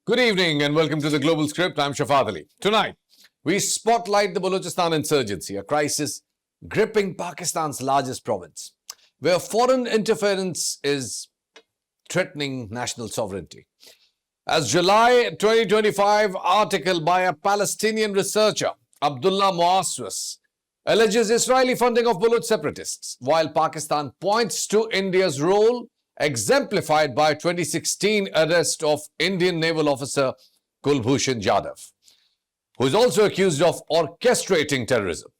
Good evening and welcome to the Global Script. I'm Shafat Ali. Tonight, we spotlight the Balochistan insurgency, a crisis gripping Pakistan's largest province, where foreign interference is threatening national sovereignty. As July 2025 article by a Palestinian researcher, Abdullah Muaswas, alleges Israeli funding of Baloch separatists, while Pakistan points to India's role exemplified by 2016 arrest of Indian naval officer Kulbhushan Yadav, who is also accused of orchestrating terrorism.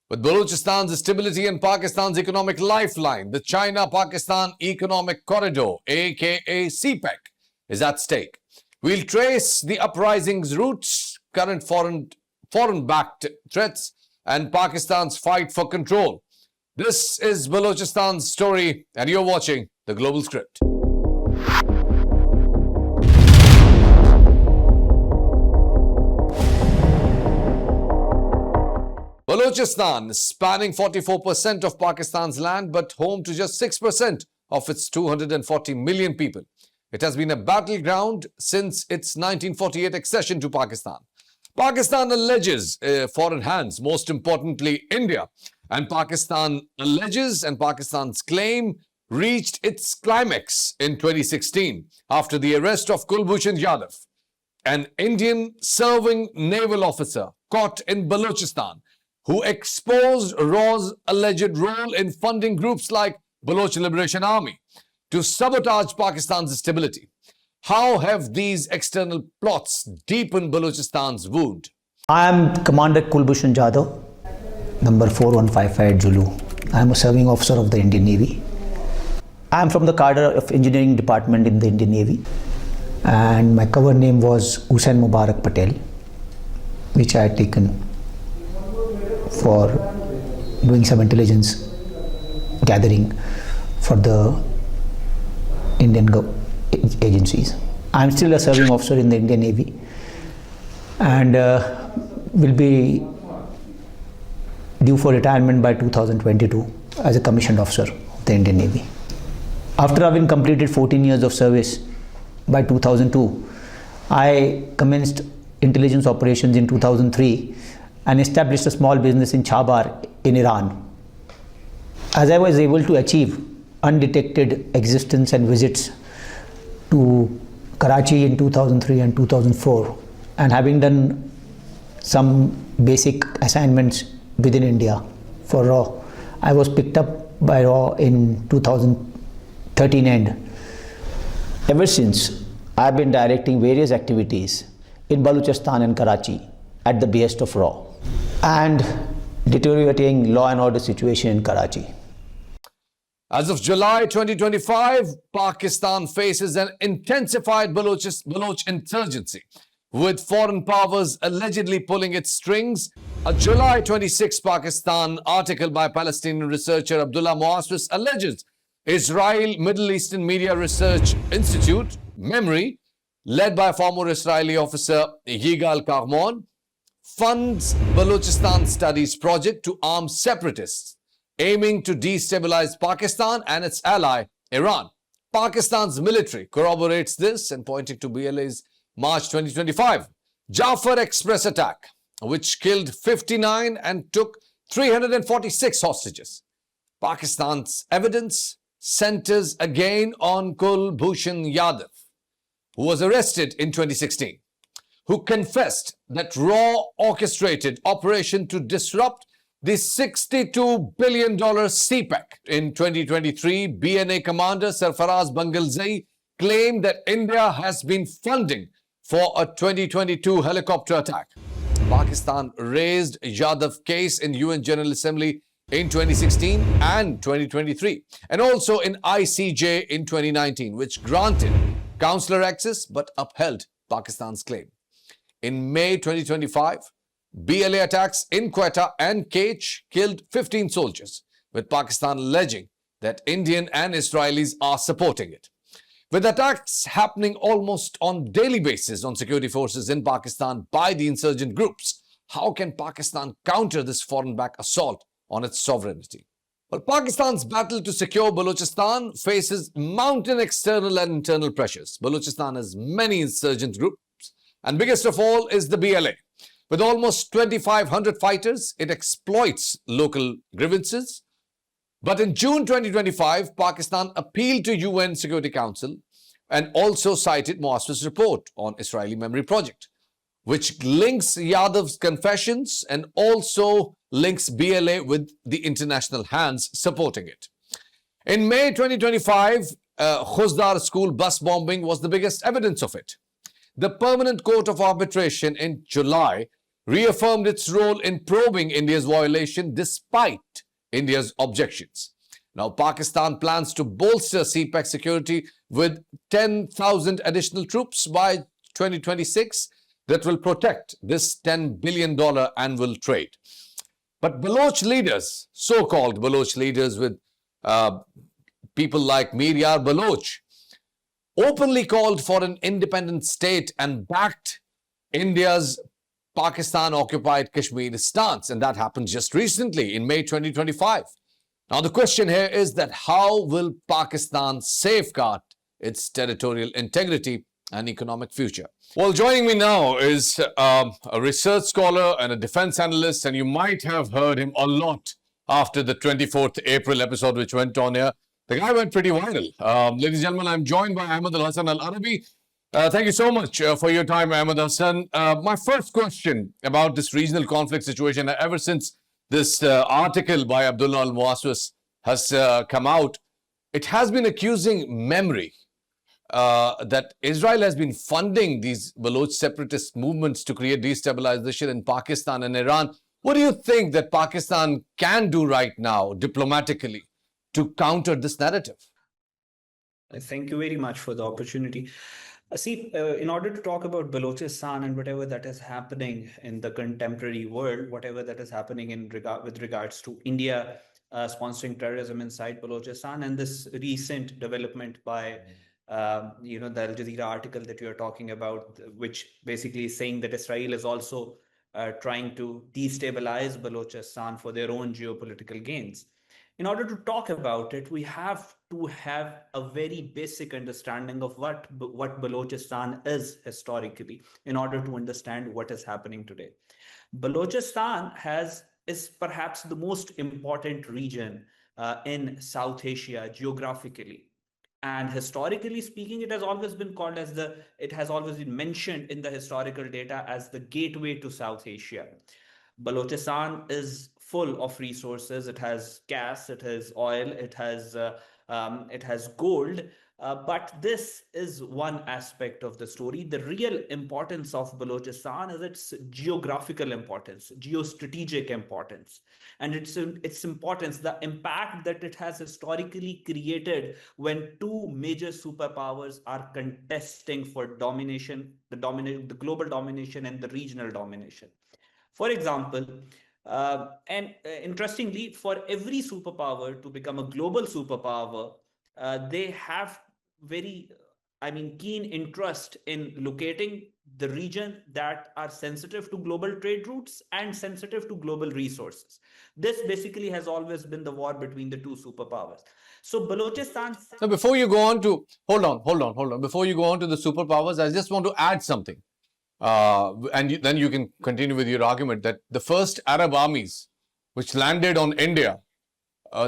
With Balochistan's stability and Pakistan's economic lifeline, the China-Pakistan Economic Corridor, aka CPEC, is at stake. We'll trace the uprising's roots, current foreign-backed threats, and Pakistan's fight for control. This is Balochistan's story, and you're watching The Global Script. Balochistan, spanning 44% of Pakistan's land, but home to just 6% of its 240 million people. It has been a battleground since its 1948 accession to Pakistan. Pakistan alleges foreign hands, most importantly India, and Pakistan alleges and Pakistan's claim reached its climax in 2016 after the arrest of Kulbhushan Yadav, an Indian serving naval officer caught in Balochistan, who exposed RAW's alleged role in funding groups like Baloch Liberation Army to sabotage Pakistan's stability. How have these external plots deepened Balochistan's wound? I am Commander Kulbhushan Yadav, number 4155 Zulu. I am a serving officer of the Indian Navy. I am from the cadre of engineering department in the Indian Navy, and my cover name was Hussain Mubarak Patel, which I had taken for doing some intelligence gathering for the Indian agencies. I am still a serving officer in the Indian Navy and will be due for retirement by 2022 as a commissioned officer of the Indian Navy. After having completed 14 years of service by 2002, I commenced intelligence operations in 2003 and established a small business in Chabar in Iran. As I was able to achieve undetected existence and visits to Karachi in 2003 and 2004, and having done some basic assignments within India for RAW, I was picked up by RAW in 2013 end. Ever since, I have been directing various activities in Balochistan and Karachi at the behest of RAW and deteriorating law and order situation in Karachi. As of July 2025, Pakistan faces an intensified Baloch insurgency, with foreign powers allegedly pulling its strings. A July 26 Pakistan article by Palestinian researcher Abdullah Muaswas alleges Israel Middle Eastern Media Research Institute, MEMRI, led by former Israeli officer Yigal Kahmon, funds Balochistan Studies Project to arm separatists, aiming to destabilize Pakistan and its ally, Iran. Pakistan's military corroborates this and pointing to BLA's March 2025 Jafar Express attack, which killed 59 and took 346 hostages. Pakistan's evidence centers again on Kulbhushan Yadav, who was arrested in 2016, who confessed that RAW orchestrated operation to disrupt the $62 billion CPEC. In 2023, BNA commander Sarfaraz Bangalzai claimed that India has been funding for a 2022 helicopter attack. Pakistan raised Yadav case in UN General Assembly in 2016 and 2023, and also in ICJ in 2019, which granted consular access but upheld Pakistan's claim. In May 2025, BLA attacks in Quetta and Kach killed 15 soldiers, with Pakistan alleging that Indian and Israelis are supporting it. With attacks happening almost on daily basis on security forces in Pakistan by the insurgent groups, how can Pakistan counter this foreign-backed assault on its sovereignty? Well, Pakistan's battle to secure Balochistan faces mounting external and internal pressures. Balochistan has many insurgent groups, and biggest of all is the BLA. With almost 2,500 fighters, it exploits local grievances. But in June 2025, Pakistan appealed to UN Security Council and also cited Moassa's report on Israeli memory project, which links Yadav's confessions and also links BLA with the international hands supporting it. In May 2025, Khuzdar school bus bombing was the biggest evidence of it. The Permanent Court of Arbitration in July reaffirmed its role in probing India's violation despite India's objections. Now, Pakistan plans to bolster CPEC security with 10,000 additional troops by 2026 that will protect this $10 billion annual trade. But Baloch leaders, so-called Baloch leaders with people like Mir Yar Baloch, openly called for an independent state and backed India's Pakistan-occupied Kashmir stance. And that happened just recently in May 2025. Now, the question here is that how will Pakistan safeguard its territorial integrity and economic future? Well, joining me now is a research scholar and a defense analyst, and you might have heard him a lot after the 24th April episode, which went on here. The guy went pretty viral. Ladies and gentlemen, I'm joined by Ahmed Al Hassan Al Arabi. Thank you so much for your time, Ahmed Hassan. My first question about this regional conflict situation, ever since this article by Abdullah Al Muaswas has come out, it has been accusing memory that Israel has been funding these Baloch separatist movements to create destabilization in Pakistan and Iran. What do you think that Pakistan can do right now diplomatically to counter this narrative? Thank you very much for the opportunity. In order to talk about Balochistan and whatever that is happening in the contemporary world, whatever that is happening with regards to India sponsoring terrorism inside Balochistan, and this recent development by the Al Jazeera article that you're talking about, which basically is saying that Israel is also trying to destabilize Balochistan for their own geopolitical gains. In order to talk about it, we have to have a very basic understanding of what Balochistan is historically in order to understand what is happening today. Balochistan is perhaps the most important region in South Asia geographically. And historically speaking, it has always been called as it has always been mentioned in the historical data as the gateway to South Asia. Balochistan is full of resources. It has gas, it has oil, it has gold. But this is one aspect of the story. The real importance of Balochistan is its geographical importance, geostrategic importance, and its importance, the impact that it has historically created when two major superpowers are contesting for domination, the global domination and the regional domination. For example, interestingly, for every superpower to become a global superpower, they have very, keen interest in locating the region that are sensitive to global trade routes and sensitive to global resources. This basically has always been the war between the two superpowers. So Balochistan... So before you go on to... Hold on. Before you go on to the superpowers, I just want to add something. Then you can continue with your argument that the first Arab armies which landed on India,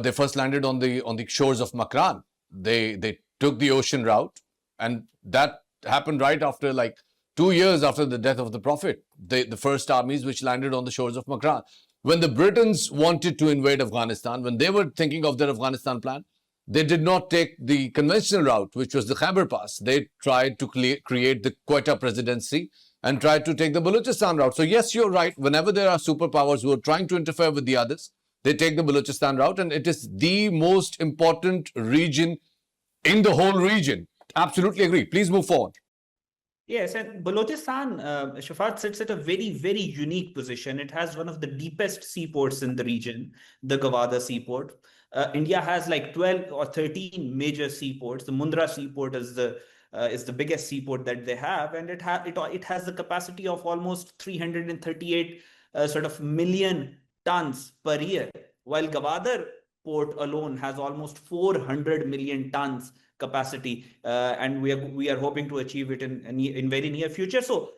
they first landed on the shores of Makran. They took the ocean route, and that happened right after, like 2 years after the death of the Prophet. The first armies which landed on the shores of Makran. When the Britons wanted to invade Afghanistan, when they were thinking of their Afghanistan plan, they did not take the conventional route, which was the Khyber Pass. They tried to create the Quetta Presidency and tried to take the Balochistan route. So yes, you're right. Whenever there are superpowers who are trying to interfere with the others, they take the Balochistan route, and it is the most important region in the whole region. Absolutely agree. Please move forward. Yes, and Balochistan, Shafat, sits at a very, very unique position. It has one of the deepest seaports in the region, the Gawada seaport. India has like 12 or 13 major seaports. The Mundra seaport is the biggest seaport that they have, and it has the capacity of almost 338 million tons per year, while Gwadar port alone has almost 400 million tons capacity, and we are hoping to achieve it in very near future. So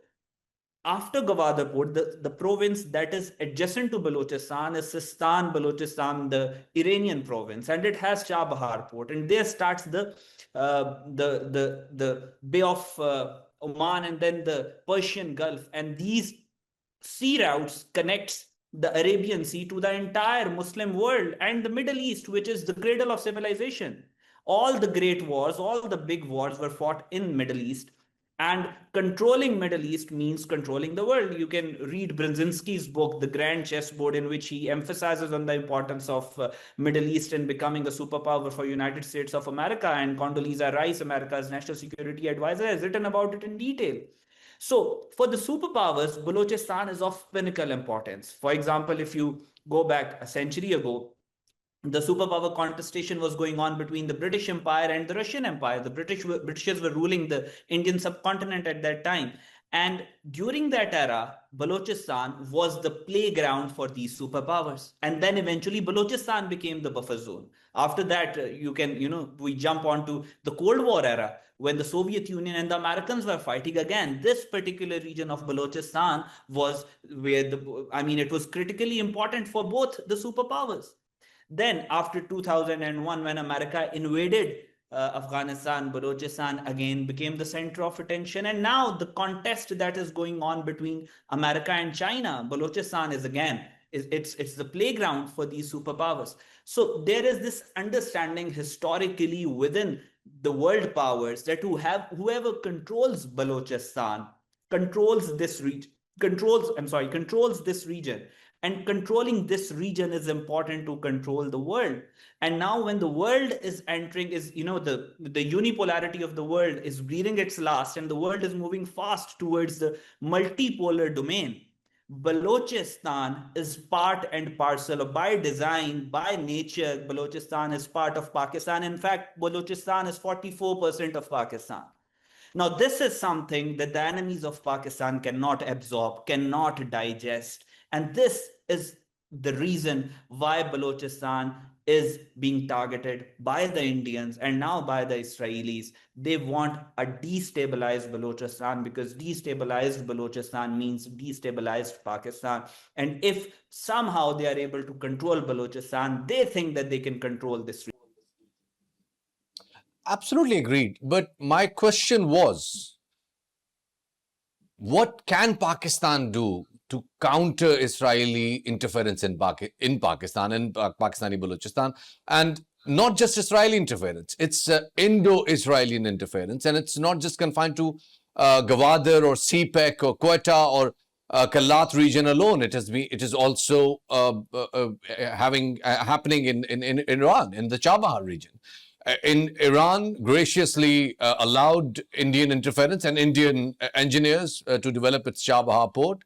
after Gwadar Port, the province that is adjacent to Balochistan is Sistan Balochistan, the Iranian province, and it has Chabahar Port, and there starts the Bay of Oman, and then the Persian Gulf, and these sea routes connects the Arabian Sea to the entire Muslim world and the Middle East, which is the cradle of civilization. All the great wars, all the big wars were fought in Middle East, and controlling Middle East means controlling the world. You can read Brzezinski's book, The Grand Chessboard, in which he emphasizes on the importance of Middle East and becoming a superpower for United States of America. And Condoleezza Rice, America's national security advisor, has written about it in detail. So for the superpowers, Balochistan is of pinnacle importance. For example, if you go back a century ago, the superpower contestation was going on between the British Empire and the Russian Empire. The Britishers were ruling the Indian subcontinent at that time. And during that era, Balochistan was the playground for these superpowers. And then eventually Balochistan became the buffer zone. After that, we jump onto the Cold War era, when the Soviet Union and the Americans were fighting again. This particular region of Balochistan was where it was critically important for both the superpowers. Then after 2001, when America invaded Afghanistan, Balochistan again became the center of attention. And now the contest that is going on between America and China, Balochistan is again, it's the playground for these superpowers. So there is this understanding historically within the world powers that whoever controls Balochistan controls this region, controls this region. And controlling this region is important to control the world. And now when the world is entering, the unipolarity of the world is breathing its last, and the world is moving fast towards the multipolar domain. Balochistan is part and parcel of, by design, by nature, Balochistan is part of Pakistan. In fact, Balochistan is 44% of Pakistan. Now, this is something that the enemies of Pakistan cannot absorb, cannot digest. And this is the reason why Balochistan is being targeted by the Indians and now by the Israelis. They want a destabilized Balochistan, because destabilized Balochistan means destabilized Pakistan. And if somehow they are able to control Balochistan, they think that they can control this region. Absolutely agreed. But my question was, what can Pakistan do to counter Israeli interference in Pakistan and Pakistani Balochistan? And not just Israeli interference, it's Indo-Israelian interference. And it's not just confined to Gwadar or CPEC or Quetta or Kalat region alone. It is also happening in Iran, in the Chabahar region. In Iran, graciously allowed Indian interference and Indian engineers to develop its Chabahar port.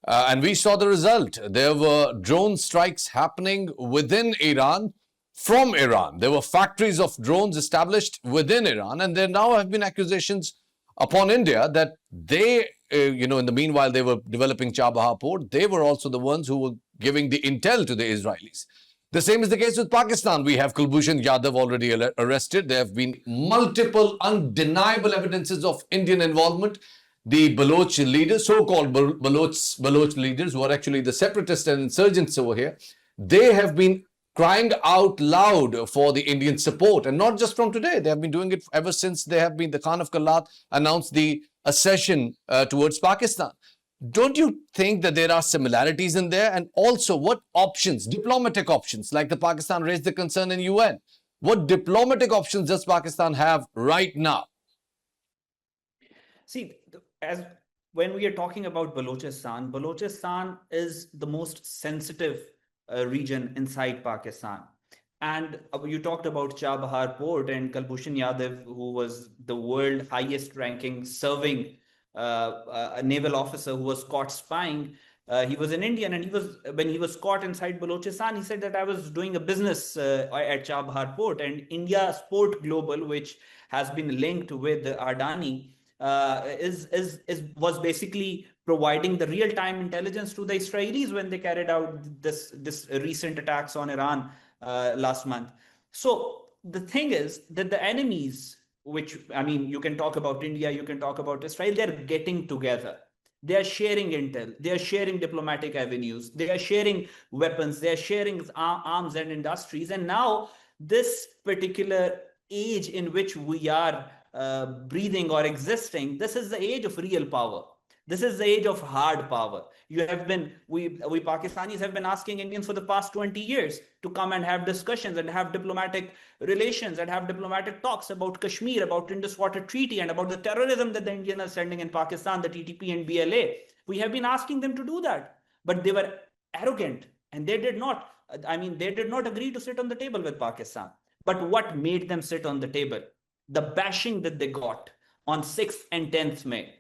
And we saw the result. There were drone strikes happening within Iran, from Iran. There were factories of drones established within Iran. And there now have been accusations upon India that they, in the meanwhile they were developing Chabahar port, they were also the ones who were giving the intel to the Israelis. The same is the case with Pakistan. We have Kulbhushan Yadav already arrested. There have been multiple undeniable evidences of Indian involvement. The Baloch leaders, so-called Baloch leaders, who are actually the separatists and insurgents over here, they have been crying out loud for the Indian support. And not just from today. They have been doing it ever since the Khan of Kalat announced the accession towards Pakistan. Don't you think that there are similarities in there? And also, what options, diplomatic options, like the Pakistan raised the concern in UN, what diplomatic options does Pakistan have right now? See, when we are talking about Balochistan, Balochistan is the most sensitive region inside Pakistan. And you talked about Chabahar Port and Kulbhushan Yadav, who was the world highest ranking serving a naval officer who was caught spying. He was an Indian, and when he was caught inside Balochistan, he said that I was doing a business at Chabahar Port, and India Sport Global, which has been linked with Adani, was basically providing the real-time intelligence to the Israelis when they carried out this recent attacks on Iran last month. So the thing is that the enemies, which, I mean, you can talk about India, you can talk about Israel, they're getting together. They are sharing intel, they are sharing diplomatic avenues, they are sharing weapons, they are sharing arms and industries. And now, this particular age in which we are breathing or existing, this is the age of real power. This is the age of hard power. You have been, we Pakistanis have been asking Indians for the past 20 years to come and have discussions and have diplomatic relations and have diplomatic talks about Kashmir, about Indus Water Treaty, and about the terrorism that the Indians are sending in Pakistan, the TTP and BLA. We have been asking them to do that, but they were arrogant and they did not. I mean, they did not agree to sit on the table with Pakistan. But what made them sit on the table? The bashing that they got on 6th and 10th May.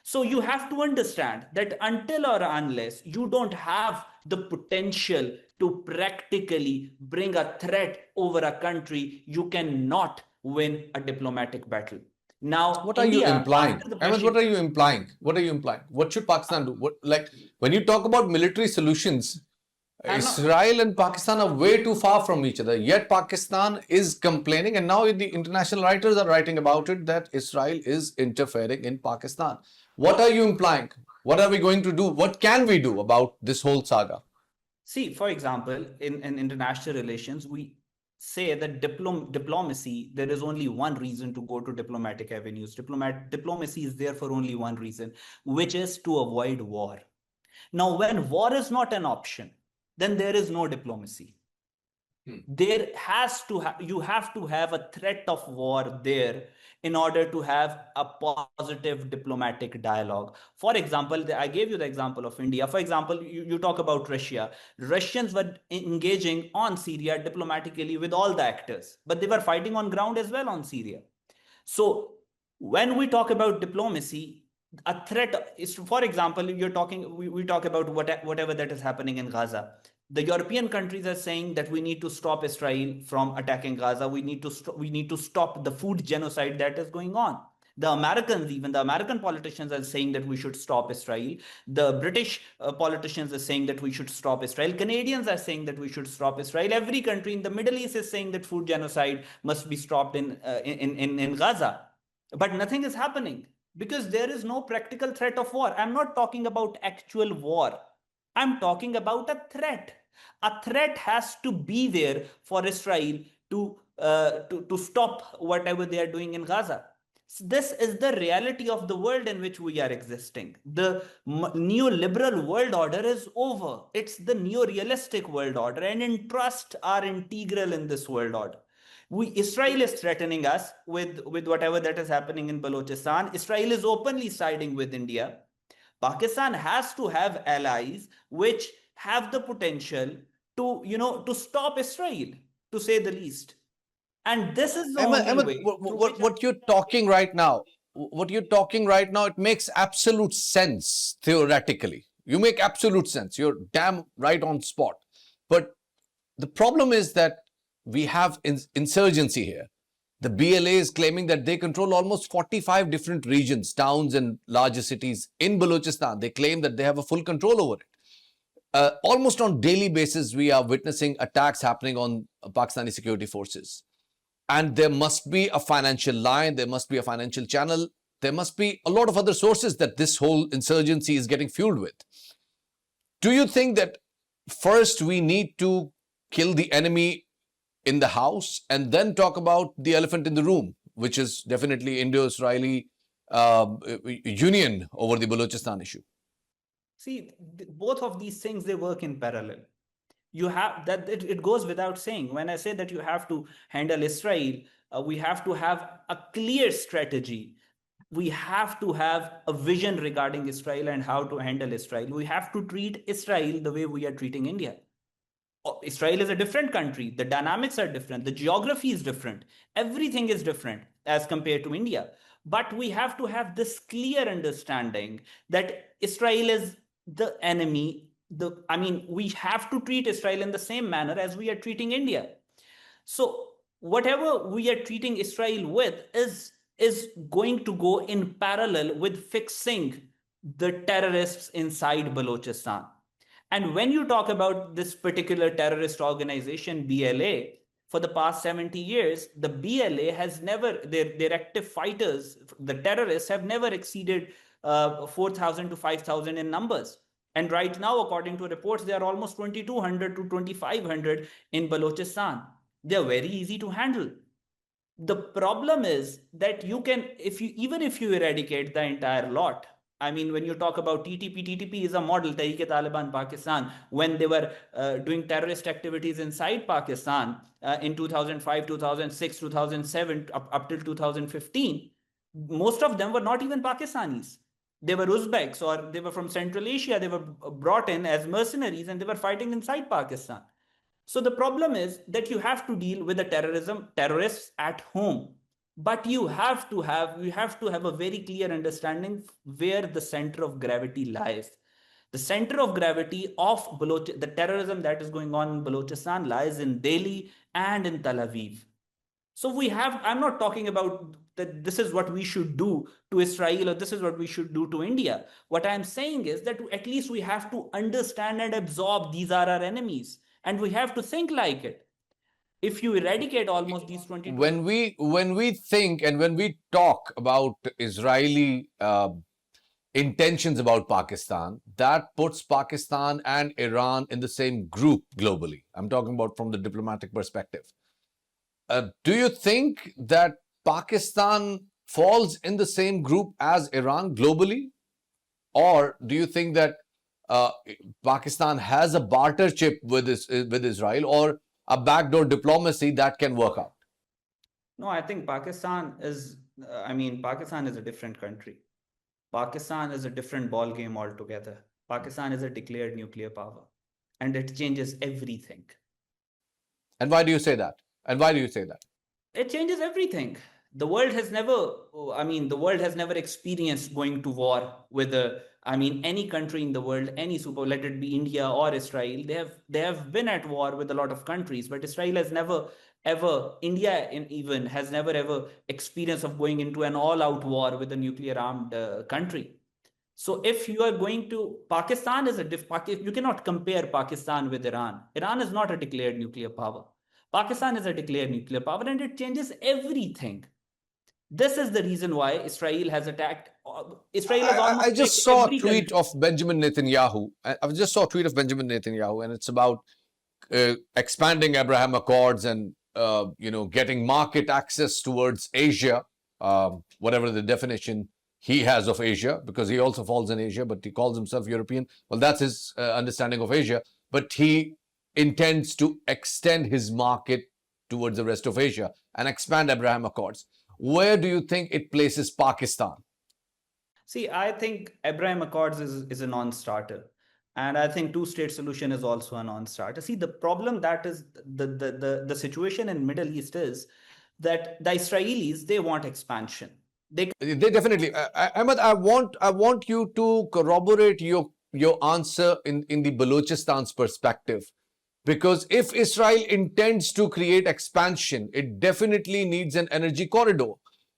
So you have to understand that until or unless you don't have the potential to practically bring a threat over a country, you cannot win a diplomatic battle. Now, What are you implying? Ahmed, what are you implying? What are you implying? What should Pakistan do? What, like, when you talk about military solutions, Israel and Pakistan are way too far from each other. Yet Pakistan is complaining, and now the international writers are writing about it, that Israel is interfering in Pakistan. What are you implying? What are we going to do? What can we do about this whole saga? See, for example, in international relations, we say that diplomacy, there is only one reason to go to diplomatic avenues. Diplomacy is there for only one reason, which is to avoid war. Now, when war is not an option, then there is no diplomacy. There has to you have to have a threat of war there in order to have a positive diplomatic dialogue. For example, I gave you the example of India. For example, you talk about Russia. Russians were engaging on Syria diplomatically with all the actors, but they were fighting on ground as well on Syria. So when we talk about diplomacy, a threat is, for example, we talk about whatever that is happening in Gaza. The European countries are saying that we need to stop Israel from attacking Gaza. We need to stop the food genocide that is going on. The Americans, even the American politicians, are saying that we should stop Israel. The British politicians are saying that we should stop Israel. Canadians are saying that we should stop Israel. Every country in the Middle East is saying that food genocide must be stopped in Gaza. But nothing is happening because there is no practical threat of war. I'm not talking about actual war. I'm talking about a threat. A threat has to be there for Israel to stop whatever they are doing in Gaza. So this is the reality of the world in which we are existing. The neoliberal world order is over. It's the neo-realistic world order, and interests are integral in this world order. Israel is threatening us with whatever that is happening in Balochistan. Israel is openly siding with India. Pakistan has to have allies which have the potential to stop Israel, to say the least. And this is the only way. What you're talking right now, it makes absolute sense theoretically. You make absolute sense. You're damn right on spot. But the problem is that we have insurgency here. The BLA is claiming that they control almost 45 different regions, towns and larger cities in Balochistan. They claim that they have a full control over it. Almost on daily basis, we are witnessing attacks happening on Pakistani security forces. And there must be a financial line, there must be a financial channel, there must be a lot of other sources that this whole insurgency is getting fueled with. Do you think that first we need to kill the enemy in the house and then talk about the elephant in the room, which is definitely Indo-Israeli union over the Balochistan issue? See, both of these things, they work in parallel. You have that it goes without saying. When I say that you have to handle Israel, we have to have a clear strategy. We have to have a vision regarding Israel and how to handle Israel. We have to treat Israel the way we are treating India. Israel is a different country. The dynamics are different. The geography is different. Everything is different as compared to India. But we have to have this clear understanding that Israel is the enemy. We have to treat Israel in the same manner as we are treating India. So whatever we are treating Israel with is going to go in parallel with fixing the terrorists inside Balochistan. And when you talk about this particular terrorist organization, BLA, for the past 70 years, the BLA has never, their active fighters, the terrorists have never exceeded 4,000 to 5,000 in numbers. And right now, according to reports, they are almost 2,200 to 2,500 in Balochistan. They are very easy to handle. The problem is that you can, if you, even if you eradicate the entire lot, I mean, when you talk about TTP is a model, Tehreek-e-Taliban Pakistan, when they were doing terrorist activities inside Pakistan in 2005, 2006, 2007, up till 2015, most of them were not even Pakistanis. They were Uzbeks, or they were from Central Asia. They were brought in as mercenaries and they were fighting inside Pakistan. So the problem is that you have to deal with the terrorists at home, but you have to have a very clear understanding where the center of gravity lies. The center of gravity of the terrorism that is going on in Balochistan lies in Delhi and in Tel Aviv. So we have, I'm not talking about that this is what we should do to Israel or this is what we should do to India. What I'm saying is that at least we have to understand and absorb these are our enemies. And we have to think like it. If you eradicate almost these 22... When we think and when we talk about Israeli intentions about Pakistan, that puts Pakistan and Iran in the same group globally. I'm talking about from the diplomatic perspective. Do you think that Pakistan falls in the same group as Iran globally? Or do you think that Pakistan has a barter chip with Israel or a backdoor diplomacy that can work out? No, I think Pakistan is a different country. Pakistan is a different ball game altogether. Pakistan is a declared nuclear power, and it changes everything. And why do you say that? It changes everything. The world has never experienced going to war with any country in the world, any super, let it be India or Israel. They have been at war with a lot of countries, but Israel has never ever, India even has never ever experienced of going into an all-out war with a nuclear armed country. So if you are going to, Pakistan is you cannot compare Pakistan with Iran. Iran is not a declared nuclear power. Pakistan is a declared nuclear power, and it changes everything. This is the reason why Israel has attacked. I just saw a tweet of Benjamin Netanyahu. And it's about expanding Abraham Accords and getting market access towards Asia, whatever the definition he has of Asia, because he also falls in Asia, but he calls himself European. Well, that's his understanding of Asia. But he intends to extend his market towards the rest of Asia and expand Abraham Accords. Where do you think it places Pakistan? See, I think Abraham Accords is a non-starter. And I think two-state solution is also a non-starter. See, the problem that is the situation in Middle East is that the Israelis, they want expansion. They definitely. Ahmed, I want you to corroborate your answer in the Balochistan's perspective. Because if Israel intends to create expansion, it definitely needs an energy corridor.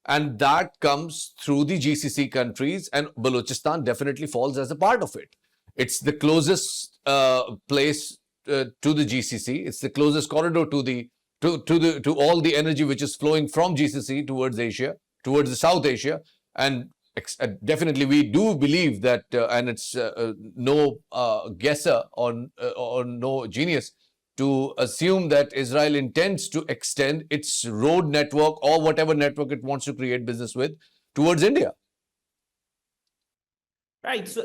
And that comes through the GCC countries, and Balochistan definitely falls as a part of it. It's the closest place to the GCC. It's the closest corridor to all the energy which is flowing from GCC towards Asia, towards the South Asia. And definitely we do believe that, and it's no guesser or no genius to assume that Israel intends to extend its road network or whatever network it wants to create business with towards India. Right. So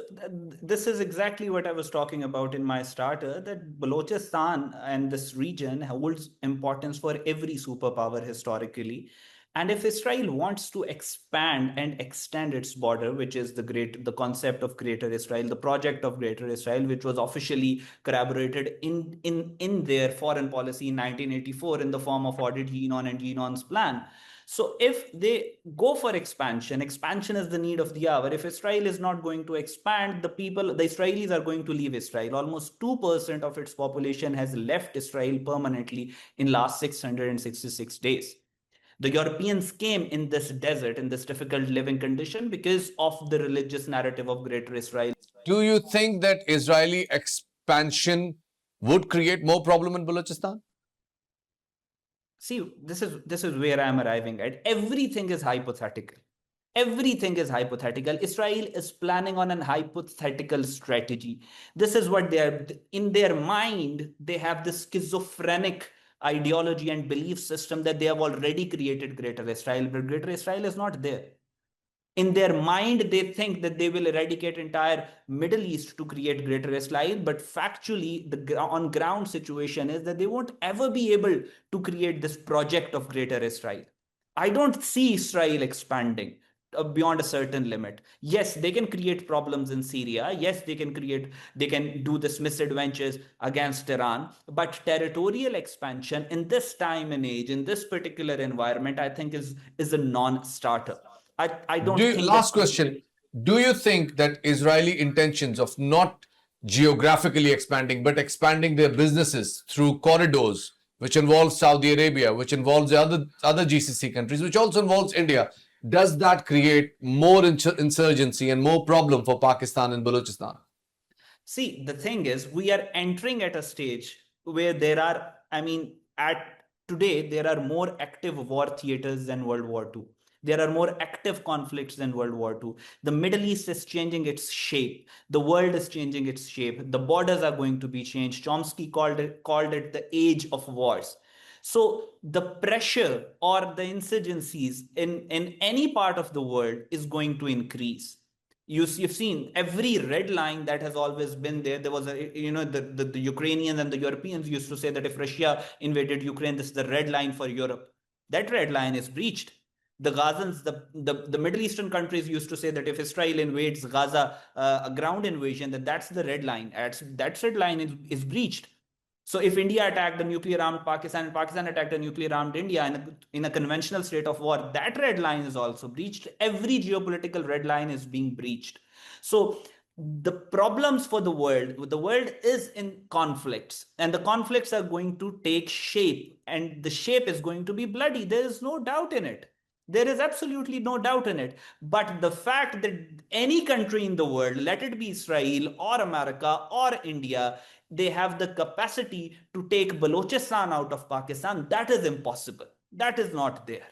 this is exactly what I was talking about in my starter, that Balochistan and this region holds importance for every superpower historically. And if Israel wants to expand and extend its border, which is the concept of Greater Israel, the project of Greater Israel, which was officially corroborated in their foreign policy in 1984 in the form of Audit Yinon and Yinon's plan. So if they go for expansion is the need of the hour. If Israel is not going to expand, the Israelis are going to leave Israel. Almost 2% of its population has left Israel permanently in last 666 days. The Europeans came in this desert, in this difficult living condition because of the religious narrative of Greater Israel. Do you think that Israeli expansion would create more problem in Balochistan? See, this is where I'm arriving at. Everything is hypothetical. Everything is hypothetical. Israel is planning on a hypothetical strategy. This is what they are in their mind. They have this schizophrenic ideology and belief system that they have already created Greater Israel, but Greater Israel is not there. In their mind, they think that they will eradicate entire Middle East to create Greater Israel, but factually the on ground situation is that they won't ever be able to create this project of Greater Israel. I don't see Israel expanding beyond a certain limit. Yes, they can create problems in Syria. Yes, they can do this misadventures against Iran, but territorial expansion in this time and age, in this particular environment, I think is a non-starter. I don't think Last question. Do you think that Israeli intentions of not geographically expanding, but expanding their businesses through corridors, which involves Saudi Arabia, which involves the other GCC countries, which also involves India, does that create more insurgency and more problem for Pakistan and Balochistan? See, the thing is, we are entering at a stage where at today, there are more active war theaters than World War II. There are more active conflicts than World War II. The Middle East is changing its shape. The world is changing its shape. The borders are going to be changed. Chomsky called it the age of wars. So the pressure or the insurgencies in any part of the world is going to increase. You've seen every red line that has always been there. There was the Ukrainians and the Europeans used to say that if Russia invaded Ukraine, this is the red line for Europe. That red line is breached. The Gazans, the Middle Eastern countries used to say that if Israel invades Gaza, a ground invasion, that's the red line. That red line is breached. So if India attacked a nuclear-armed Pakistan and Pakistan attacked a nuclear-armed India in a conventional state of war, that red line is also breached. Every geopolitical red line is being breached. So the problems for the world is in conflicts, and the conflicts are going to take shape, and the shape is going to be bloody. There is no doubt in it. There is absolutely no doubt in it. But the fact that any country in the world, let it be Israel or America or India, they have the capacity to take Balochistan out of Pakistan, that is impossible. That is not there.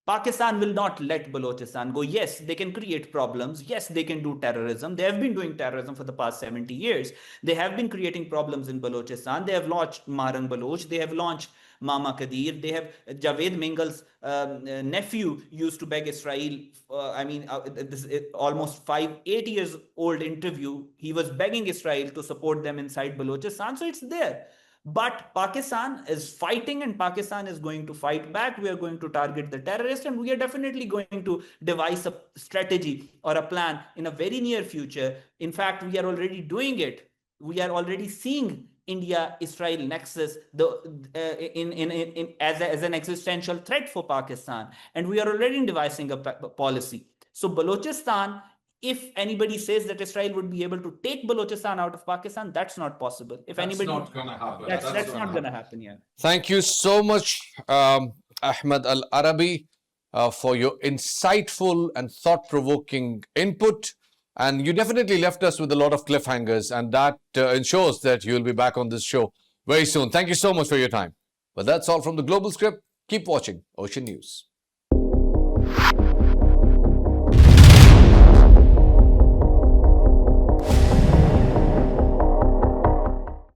Pakistan will not let Balochistan go. Yes, they can create problems. Yes, they can do terrorism. They have been doing terrorism for the past 70 years. They have been creating problems in Balochistan. They have launched Marang Baloch. They have launched Mama Kadir. They have Javed Mengal's nephew used to beg Israel. This is almost 8 years old interview. He was begging Israel to support them inside Balochistan. So it's there. But Pakistan is fighting, and Pakistan is going to fight back. We are going to target the terrorists, and we are definitely going to devise a strategy or a plan in a very near future. In fact, we are already doing it. We are already seeing India-Israel nexus as an existential threat for Pakistan, and we are already devising a policy. So Balochistan, if anybody says that Israel would be able to take Balochistan out of Pakistan, that's not possible. If That's not going to happen. That's not going to happen. Yeah. Thank you so much, Ahmed Al Arabi, for your insightful and thought-provoking input. And you definitely left us with a lot of cliffhangers, and that ensures that you'll be back on this show very soon. Thank you so much for your time. But that's all from the Global Script. Keep watching Ocean News.